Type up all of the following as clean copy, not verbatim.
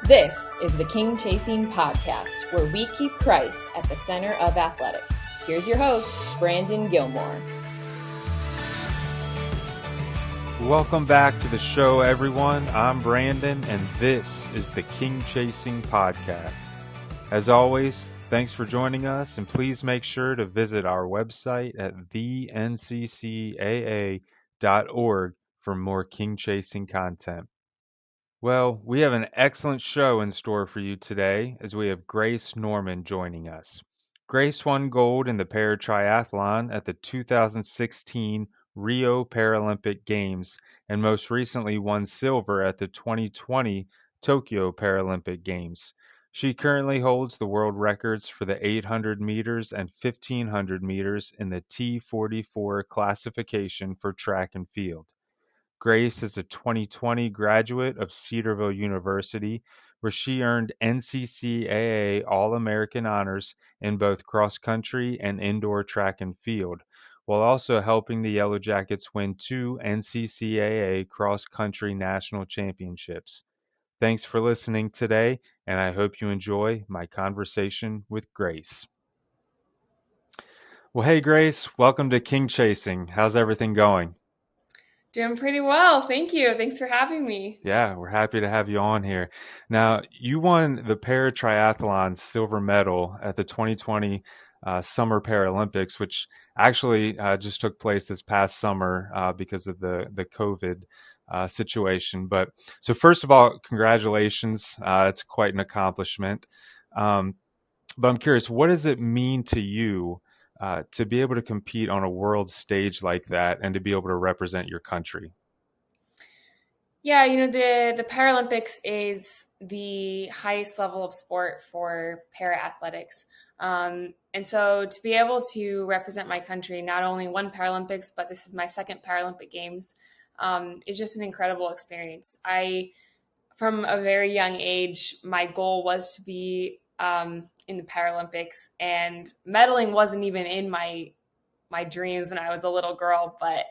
This is the King Chasing Podcast, where we keep Christ at the center of athletics. Here's your host, Brandon Gilmore. Welcome back to the show, everyone. I'm Brandon, and this is the King Chasing Podcast. As always, thanks for joining us, and please make sure to visit our website at theNCCAA.org for more King Chasing content. Well, we have an excellent show in store for you today as we have Grace Norman joining us. Grace won gold in the paratriathlon at the 2016 Rio Paralympic Games and most recently won silver at the 2020 Tokyo Paralympic Games. She currently holds the world records for the 800 meters and 1500 meters in the T44 classification for track and field. Grace is a 2020 graduate of Cedarville University, where she earned NCCAA All-American honors in both cross-country and indoor track and field, while also helping the Yellow Jackets win 2 NCCAA cross-country national championships. Thanks for listening today, and I hope you enjoy my conversation with Grace. Well, hey, Grace, welcome to King Chasing. How's everything going? Doing pretty well. Thank you. Thanks for having me. Yeah, we're happy to have you on here. Now, you won the paratriathlon silver medal at the 2020 Summer Paralympics, which actually just took place this past summer because of the COVID situation. But so first of all, congratulations. It's quite an accomplishment. But I'm curious, what does it mean to you to be able to compete on a world stage like that and to be able to represent your country? Yeah, the Paralympics is the highest level of sport for para-athletics. And so to be able to represent my country, not only one Paralympics, but this is my second Paralympic Games, is just an incredible experience. From a very young age, my goal was to be in the Paralympics, and medaling wasn't even in my dreams when I was a little girl, but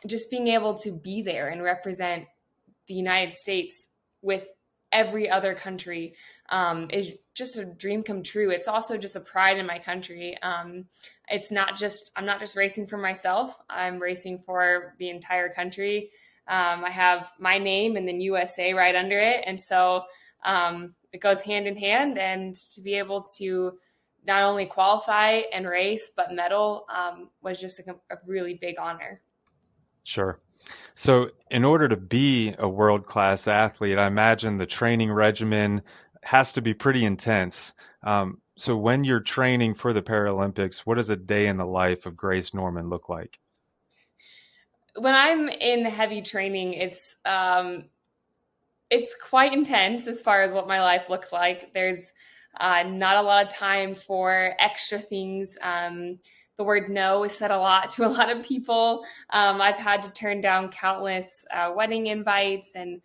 just being able to be there and represent the United States with every other country is just a dream come true. It's also just a pride in my country. I'm not just racing for myself. I'm racing for the entire country. I have my name and then USA right under it. And so it goes hand in hand, and to be able to not only qualify and race, but medal was just a really big honor. Sure. So in order to be a world-class athlete, I imagine the training regimen has to be pretty intense. So when you're training for the Paralympics, what does a day in the life of Grace Norman look like? When I'm in heavy training, it's quite intense as far as what my life looks like. There's not a lot of time for extra things. The word no is said a lot to a lot of people. I've had to turn down countless wedding invites and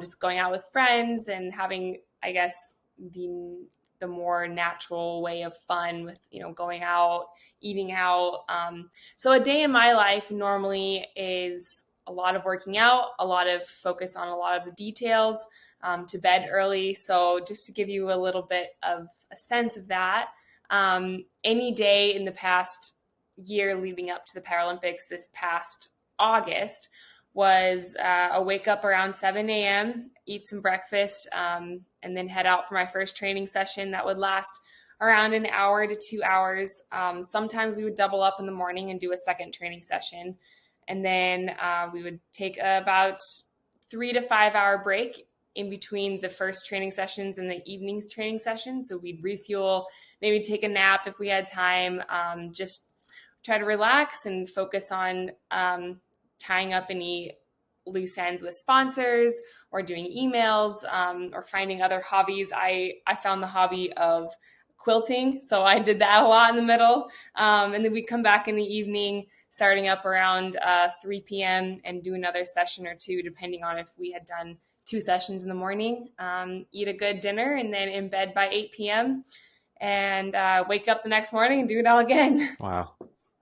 just going out with friends and having, I guess, the more natural way of fun with, going out, eating out. So a day in my life normally is a lot of working out, a lot of focus on a lot of the details, to bed early. So just to give you a little bit of a sense of that, any day in the past year leading up to the Paralympics this past August was a wake up around 7 a.m., eat some breakfast, and then head out for my first training session that would last around an hour to 2 hours. Sometimes we would double up in the morning and do a second training session. And then we would take about 3 to 5 hour break in between the first training sessions and the evening's training sessions. So we'd refuel, maybe take a nap if we had time, just try to relax and focus on tying up any loose ends with sponsors or doing emails, or finding other hobbies. I found the hobby of quilting, so I did that a lot in the middle. And then we'd come back in the evening, starting up around 3 p.m. and do another session or two, depending on if we had done 2 sessions in the morning, eat a good dinner, and then in bed by 8 p.m. and wake up the next morning and do it all again. Wow.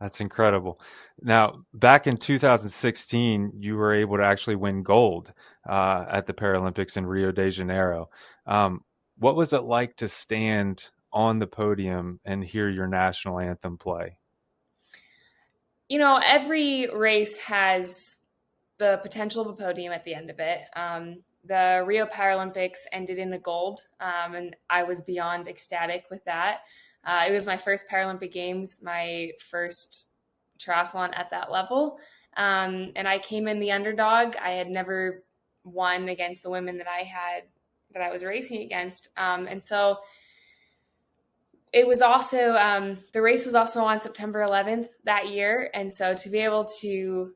That's incredible. Now, back in 2016, you were able to actually win gold at the Paralympics in Rio de Janeiro. Um, what was it like to stand on the podium and hear your national anthem play? Every race has the potential of a podium at the end of it. The Rio Paralympics ended in the gold, and I was beyond ecstatic with that. It was my first Paralympic Games, my first triathlon at that level. And I came in the underdog. I had never won against the women that I was racing against. And so it was also, the race was also on September 11th that year. And so to be able to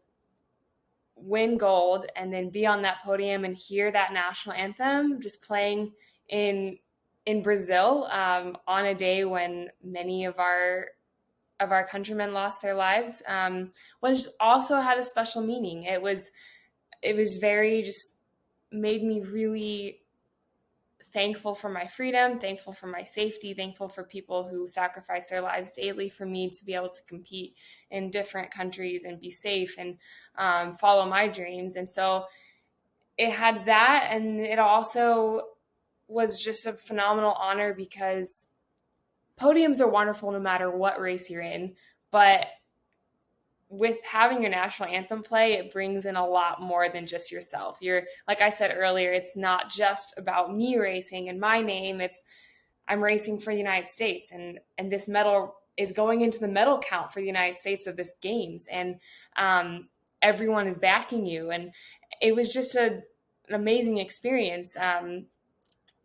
win gold and then be on that podium and hear that national anthem just playing in Brazil, on a day when many of our countrymen lost their lives, was also had a special meaning. It was very, just made me really thankful for my freedom, thankful for my safety, thankful for people who sacrifice their lives daily for me to be able to compete in different countries and be safe and follow my dreams. And so it had that, and it also was just a phenomenal honor because podiums are wonderful no matter what race you're in, but with having your national anthem play, it brings in a lot more than just yourself. You're, like I said earlier, it's not just about me racing and my name. I'm racing for the United States, and this medal is going into the medal count for the United States of this games, and everyone is backing you, and it was just an amazing experience.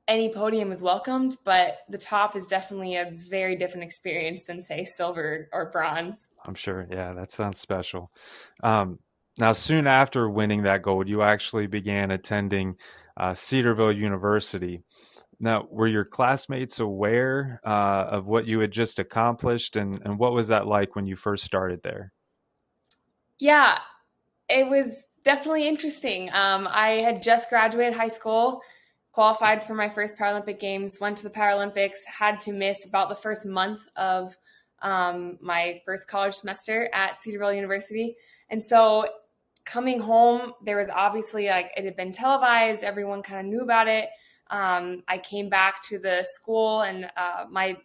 Any podium is welcomed, but the top is definitely a very different experience than, say, silver or bronze. I'm sure. Yeah, that sounds special. Um, Now, soon after winning that gold, you actually began attending Cedarville University. Now, were your classmates aware of what you had just accomplished, and what was that like when you first started there? Yeah, it was definitely interesting. I had just graduated high school, qualified for my first Paralympic Games, went to the Paralympics, had to miss about the first month of my first college semester at Cedarville University. And so coming home, there was obviously, like, it had been televised, everyone kind of knew about it. I came back to the school, and my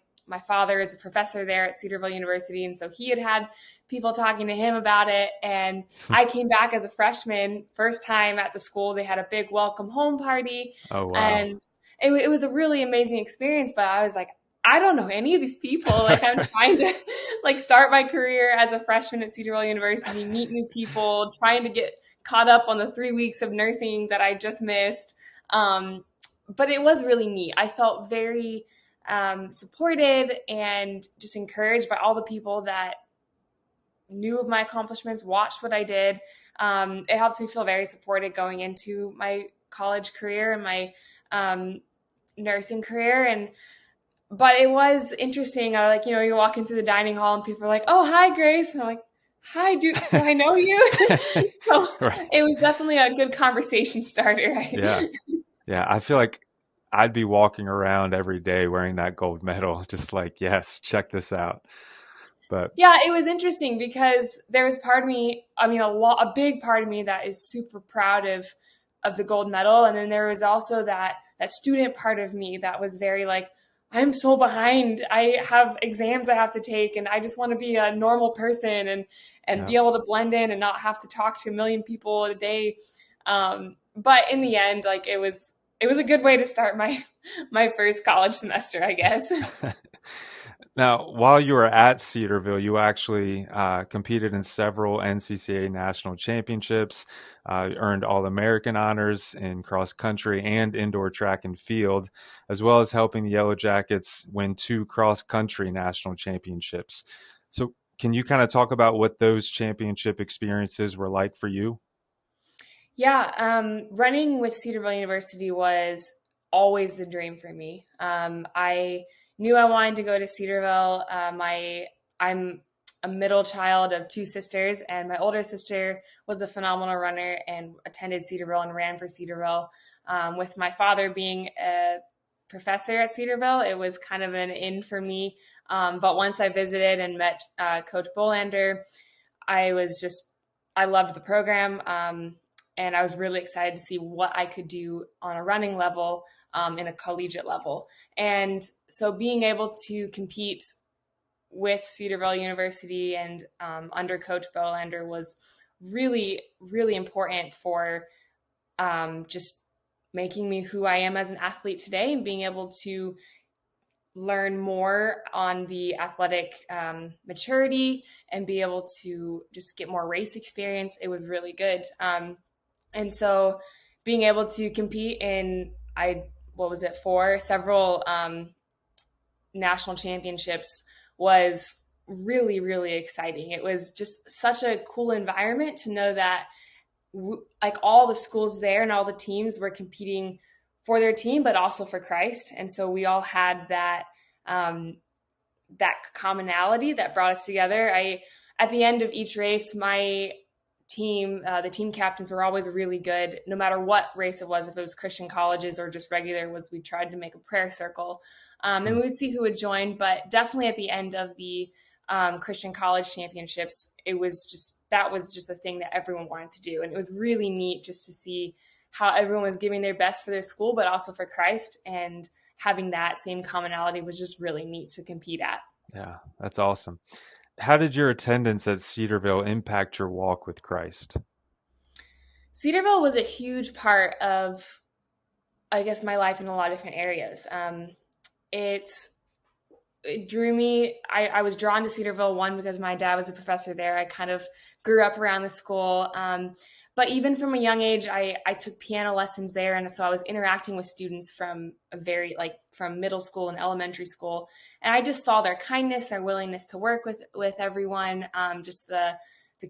father is a professor there at Cedarville University, and so he had people talking to him about it. And I came back as a freshman, first time at the school. They had a big welcome home party, Oh, wow. and it was a really amazing experience. But I was like, I don't know any of these people. Like, I'm trying to like start my career as a freshman at Cedarville University, meet new people, trying to get caught up on the 3 weeks of nursing that I just missed. But it was really neat. I felt very supported and just encouraged by all the people that knew of my accomplishments, watched what I did. It helped me feel very supported going into my college career and my nursing career. But it was interesting. You're walking through the dining hall and people are like, "Oh, hi, Grace." And I'm like, "Hi, do I know you?" So Right. it was definitely a good conversation starter. Yeah. Yeah. I feel like I'd be walking around every day wearing that gold medal, just like, yes, check this out. But Yeah, it was interesting because there was part of me, I mean, a big part of me that is super proud of the gold medal, and then there was also that student part of me that was very like, I'm so behind. I have exams I have to take, and I just want to be a normal person and yeah, be able to blend in and not have to talk to a million people a day. But in the end, like, it was a good way to start my first college semester, I guess. now, while you were at Cedarville, you actually competed in several NCCAA national championships, earned All-American honors in cross country and indoor track and field, as well as helping the Yellow Jackets win two cross country national championships. So, can you kind of talk about what those championship experiences were like for you? Yeah, running with Cedarville University was always the dream for me. I knew I wanted to go to Cedarville. I'm a middle child of two sisters, and my older sister was a phenomenal runner and attended Cedarville and ran for Cedarville. With my father being a professor at Cedarville, it was kind of an in for me But once I visited and met Coach Bolander, I loved the program. And I was really excited to see what I could do on a running level, in a collegiate level. And so being able to compete with Cedarville University and under Coach Bolander was really, really important for just making me who I am as an athlete today, and being able to learn more on the athletic maturity and be able to just get more race experience. It was really good. And so being able to compete in, several national championships was really, really exciting. It was just such a cool environment to know that like all the schools there and all the teams were competing for their team, but also for Christ. And so we all had that commonality that brought us together. At the end of each race, my team, the team captains were always really good, no matter what race it was. If it was Christian colleges or just regular, we tried to make a prayer circle, and we would see who would join. But definitely at the end of the Christian college championships, that was just a thing that everyone wanted to do. And it was really neat just to see how everyone was giving their best for their school, but also for Christ, and having that same commonality was just really neat to compete at. Yeah, that's awesome. How did your attendance at Cedarville impact your walk with Christ? Cedarville was a huge part of, I guess, my life in a lot of different areas. It drew me. I was drawn to Cedarville, one, because my dad was a professor there. I kind of grew up around the school. But even from a young age, I took piano lessons there. And so I was interacting with students from from middle school and elementary school. And I just saw their kindness, their willingness to work with everyone, just the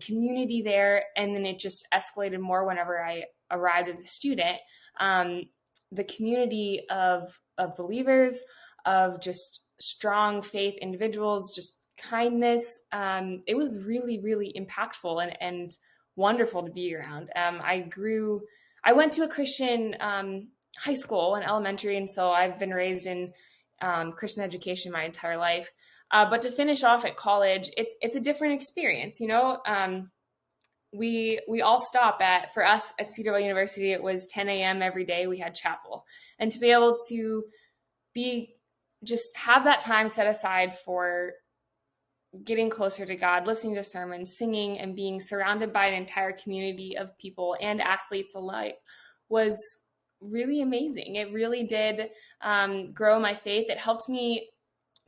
community there. And then it just escalated more whenever I arrived as a student. The community of believers, of just strong faith individuals, just kindness. It was really, really impactful and wonderful to be around. I went to a Christian high school and elementary, and so I've been raised in Christian education my entire life. But to finish off at college, it's a different experience. We all stop for us at Cedarville University, it was 10 a.m. every day. We had chapel, and to be able to just have that time set aside for getting closer to God, listening to sermons, singing, and being surrounded by an entire community of people and athletes alike was really amazing. It really did grow my faith. It helped me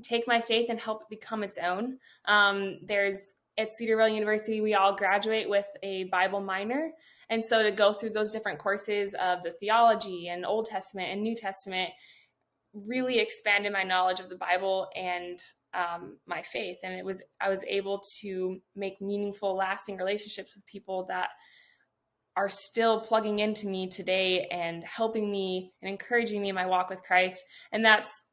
take my faith and help it become its own. At Cedarville University, we all graduate with a Bible minor. And so to go through those different courses of the theology and Old Testament and New Testament really expanded my knowledge of the Bible and my faith. And I was able to make meaningful, lasting relationships with people that are still plugging into me today and helping me and encouraging me in my walk with Christ. And that's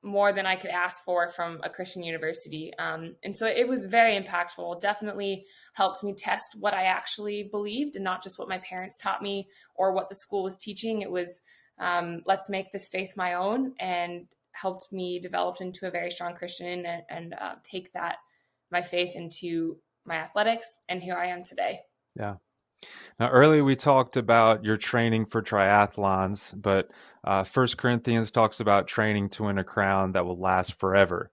more than I could ask for from a Christian university. And so it was very impactful. Definitely helped me test what I actually believed and not just what my parents taught me or what the school was teaching. It was, let's make this faith my own, and helped me develop into a very strong Christian and take my faith into my athletics and here I am today. Yeah. Now, earlier we talked about your training for triathlons, but 1 Corinthians talks about training to win a crown that will last forever.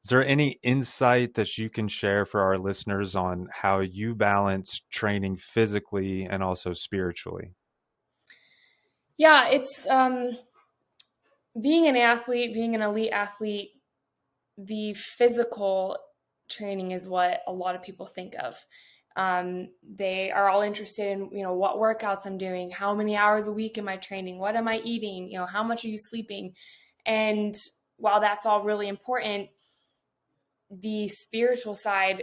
Is there any insight that you can share for our listeners on how you balance training physically and also spiritually? Yeah, it's being an athlete, being an elite athlete, the physical training is what a lot of people think of. They are all interested in, what workouts I'm doing, how many hours a week am I training, what am I eating, how much are you sleeping? And while that's all really important, the spiritual side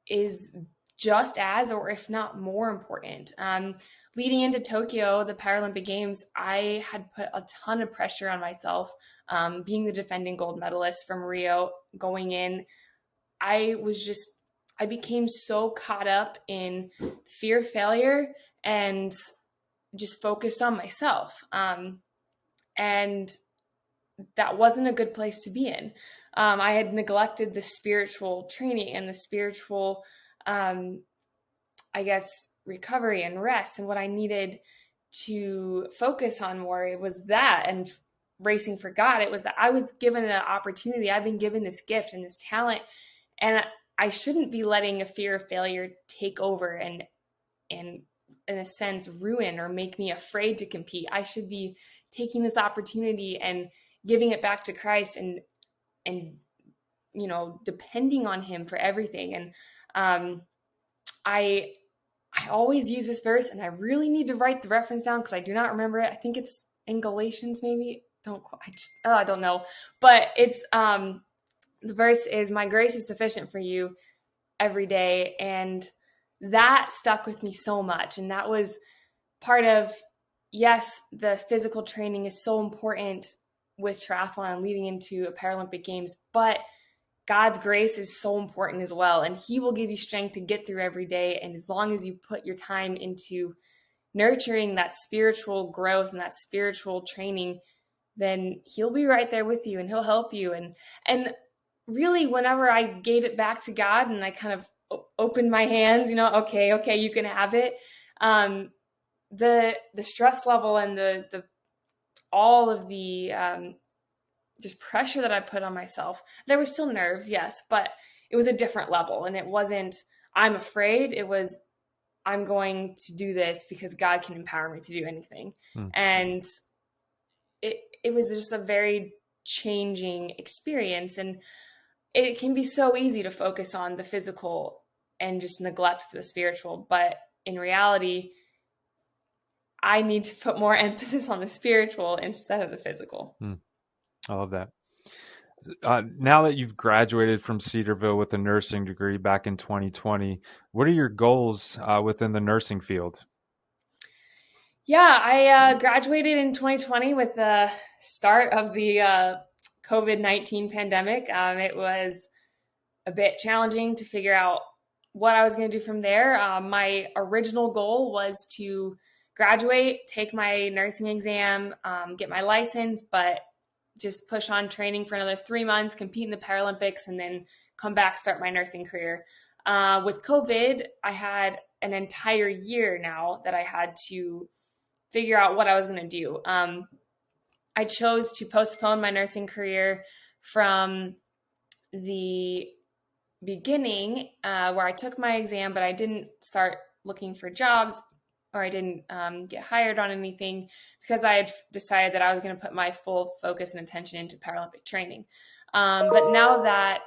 is just as, or if not more important. Leading into Tokyo, the Paralympic Games, I had put a ton of pressure on myself. Being the defending gold medalist from Rio, going in, I became so caught up in fear of failure and just focused on myself. And that wasn't a good place to be in. I had neglected the spiritual training and the spiritual, I guess, recovery and rest. And what I needed to focus on more, it was that. And racing for God, it was that I was given an opportunity. I've been given this gift and this talent, and I shouldn't be letting a fear of failure take over and in a sense ruin or make me afraid to compete. I should be taking this opportunity and giving it back to Christ and depending on him for everything. And I always use this verse, and I really need to write the reference down because I do not remember it. I think it's in Galatians, maybe. I don't know, but it's the verse is, "My grace is sufficient for you every day," and that stuck with me so much. And that was part of, yes, the physical training is so important with triathlon and leading into a Paralympic Games, but God's grace is so important as well. And he will give you strength to get through every day. And as long as you put your time into nurturing that spiritual growth and that spiritual training, then he'll be right there with you and he'll help you. And really, whenever I gave it back to God and I kind of opened my hands, okay, you can have it. The stress level and the all of the just pressure that I put on myself. There were still nerves, yes, but it was a different level. And it wasn't, I'm afraid. It was, I'm going to do this because God can empower me to do anything. And it was just a very changing experience. And it can be so easy to focus on the physical and just neglect the spiritual. But in reality, I need to put more emphasis on the spiritual instead of the physical. I love that. Now that you've graduated from Cedarville with a nursing degree back in 2020, what are your goals within the nursing field? Yeah, I graduated in 2020 with the start of the COVID-19 pandemic. It was a bit challenging to figure out what I was going to do from there. My original goal was to graduate, take my nursing exam, get my license, but just push on training for another 3 months, compete in the Paralympics, and then come back, start my nursing career. With COVID, I had an entire year now that I had to figure out what I was going to do. I chose to postpone my nursing career from the beginning where I took my exam, but I didn't start looking for jobs, or I didn't get hired on anything, because I had decided that I was going to put my full focus and attention into Paralympic training. But now that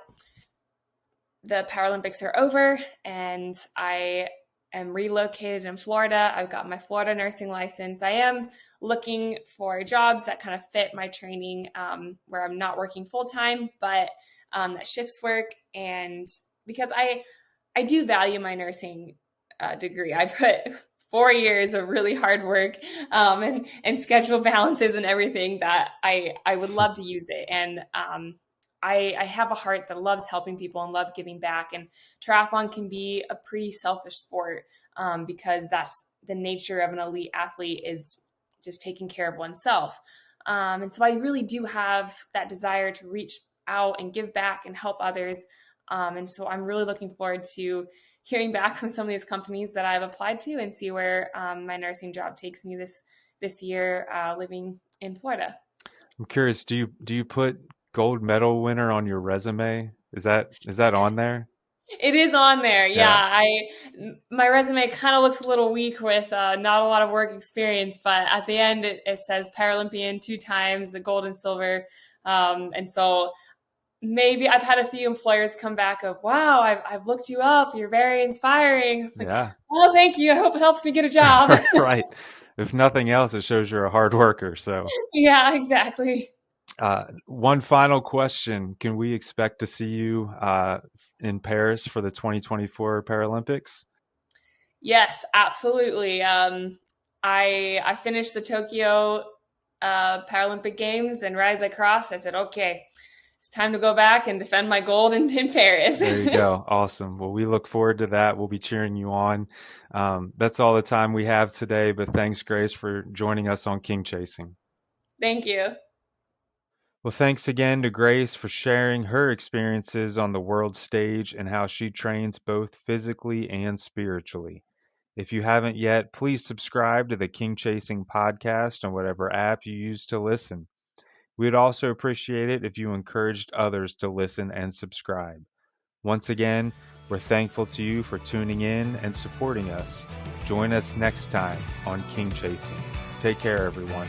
the Paralympics are over and I am relocated in Florida, I've got my Florida nursing license, I am looking for jobs that kind of fit my training, where I'm not working full-time, but that shifts work. And because I do value my nursing degree, I put 4 years of really hard work and schedule balances and everything that I would love to use it. And I have a heart that loves helping people and love giving back. And triathlon can be a pretty selfish sport because that's the nature of an elite athlete, is just taking care of oneself. And so I really do have that desire to reach out and give back and help others. And so I'm really looking forward to hearing back from some of these companies that I've applied to and see where my nursing job takes me this year living in Florida. I'm curious, do you put gold medal winner on your resume? Is that on there? It is on there. Yeah. My resume kind of looks a little weak with not a lot of work experience, but at the end it says Paralympian 2 times, the gold and silver. And so maybe I've had a few employers come back of, wow, I've looked you up. You're very inspiring. Like, yeah. Well, thank you. I hope it helps me get a job. Right. If nothing else, it shows you're a hard worker. So yeah, exactly. One final question. Can we expect to see you in Paris for the 2024 Paralympics? Yes, absolutely. I finished the Tokyo Paralympic Games, and right as I crossed, I said, okay, it's time to go back and defend my gold in Paris. There you go. Awesome. Well, we look forward to that. We'll be cheering you on. That's all the time we have today, but thanks, Grace, for joining us on King Chasing. Thank you. Well, thanks again to Grace for sharing her experiences on the world stage and how she trains both physically and spiritually. If you haven't yet, please subscribe to the King Chasing podcast on whatever app you use to listen. We would also appreciate it if you encouraged others to listen and subscribe. Once again, we're thankful to you for tuning in and supporting us. Join us next time on King Chasing. Take care, everyone.